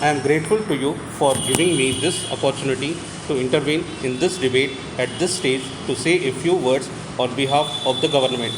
I am grateful to you for giving me this opportunity to intervene in this debate at this stage to say a few words on behalf of the government.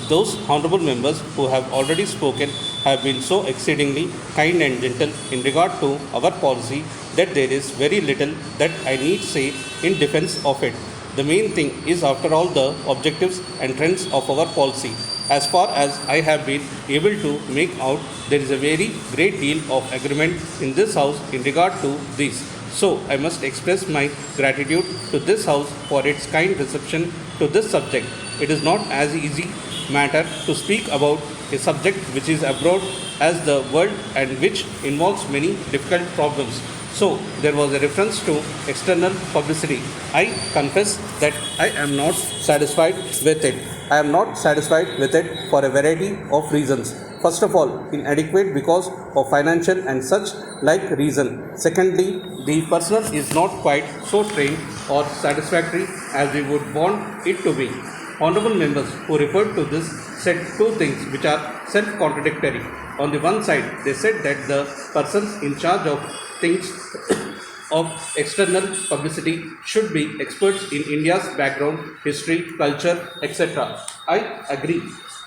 Those honorable members who have already spoken have been so exceedingly kind and gentle in regard to our policy that there is very little that I need say in defense of it. The main thing is, after all, the objectives and trends of our policy. As far as I have been able to make out, there is a very great deal of agreement in this House in regard to this. So, I must express my gratitude to this House for its kind reception to this subject. It is not as easy matter to speak about a subject which is abroad as the world and which involves many difficult problems. So, there was a reference to external publicity. I confess that I am not satisfied with it. I am not satisfied with it for a variety of reasons. First of all, inadequate because of financial and such like reason. Secondly, the personnel is not quite so trained or satisfactory as we would want it to be. Honorable members who referred to this said two things which are self-contradictory. On the one side, they said that the persons in charge of things of external publicity should be experts in India's background, history, culture, etc. I agree.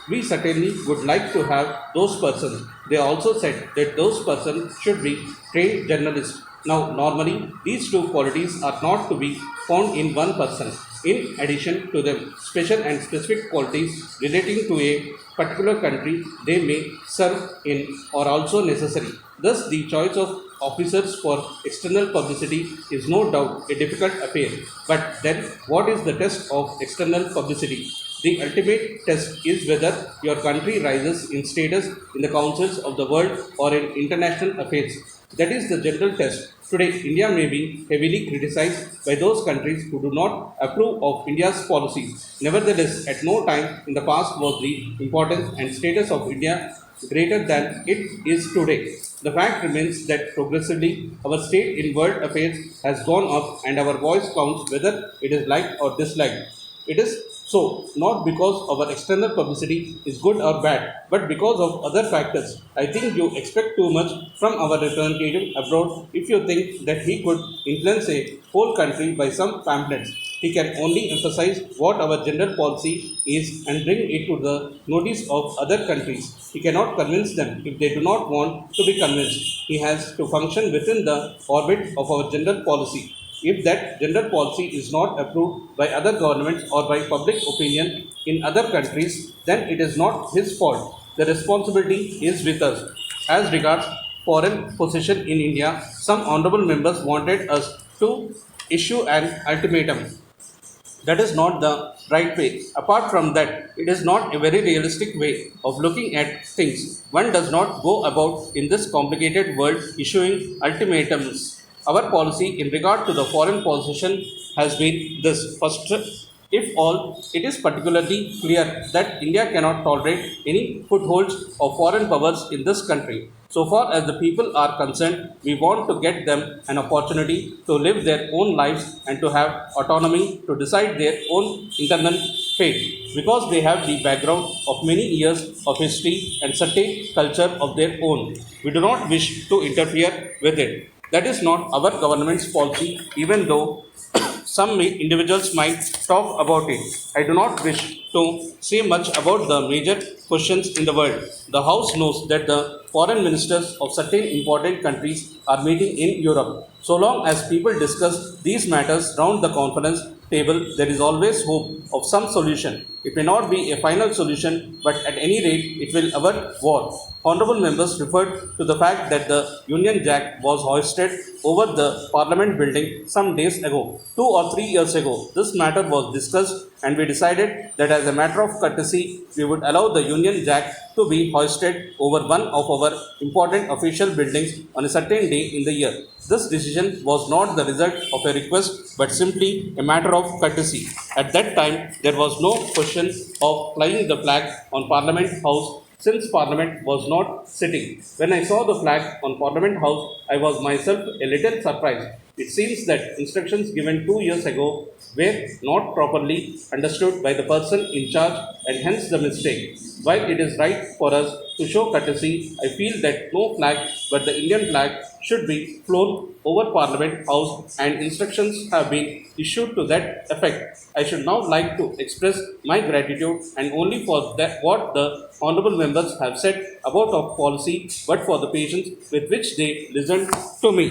We certainly would like to have those persons. They also said that those persons should be trained journalists. Now, normally, these two qualities are not to be found in one person. In addition to them, special and specific qualities relating to a particular country they may serve in are also necessary. Thus, the choice of officers for external publicity is no doubt a difficult affair. But then, what is the test of external publicity? The ultimate test is whether your country rises in status in the councils of the world or in international affairs. That is the general test. Today, India may be heavily criticized by those countries who do not approve of India's policies. Nevertheless, at no time in the past was the importance and status of India greater than it is today. The fact remains that progressively our state in world affairs has gone up and our voice counts whether it is liked or disliked. It is so not because our external publicity is good or bad, but because of other factors. I think you expect too much from our representative abroad if you think that he could influence a whole country by some pamphlets. He can only emphasize what our general policy is and bring it to the notice of other countries. He cannot convince them if they do not want to be convinced. He has to function within the orbit of our general policy. If that general policy is not approved by other governments or by public opinion in other countries, then it is not his fault. The responsibility is with us. As regards foreign position in India, some honorable members wanted us to issue an ultimatum. That is not the right way. Apart from that, it is not a very realistic way of looking at things. One does not go about in this complicated world issuing ultimatums. Our policy in regard to the foreign position has been this. First, if all, it is particularly clear that India cannot tolerate any footholds of foreign powers in this country. So far as the people are concerned, we want to get them an opportunity to live their own lives and to have autonomy to decide their own internal fate because they have the background of many years of history and certain culture of their own. We do not wish to interfere with it. That is not our government's policy, even though some individuals might talk about it. I do not wish to say much about the major questions in the world. The House knows that the foreign ministers of certain important countries are meeting in Europe. So long as people discuss these matters round the conference table, there is always hope of some solution. It may not be a final solution, but at any rate, it will avert war. Honorable members referred to the fact that the Union Jack was hoisted over the Parliament building some days ago, 2 or 3 years ago. This matter was discussed and we decided that as a matter of courtesy, we would allow the Union Jack to be hoisted over one of our important official buildings on a certain day in the year. This decision was not the result of a request but simply a matter of courtesy. At that time, there was no question of flying the flag on Parliament House since Parliament was not sitting. When I saw the flag on Parliament House, I was myself a little surprised. It seems that instructions given 2 years ago were not properly understood by the person in charge and hence the mistake. While it is right for us to show courtesy, I feel that no flag but the Indian flag should be flown over Parliament House and instructions have been issued to that effect. I should now like to express my gratitude and only for that what the honorable members have said about our policy but for the patience with which they listened to me.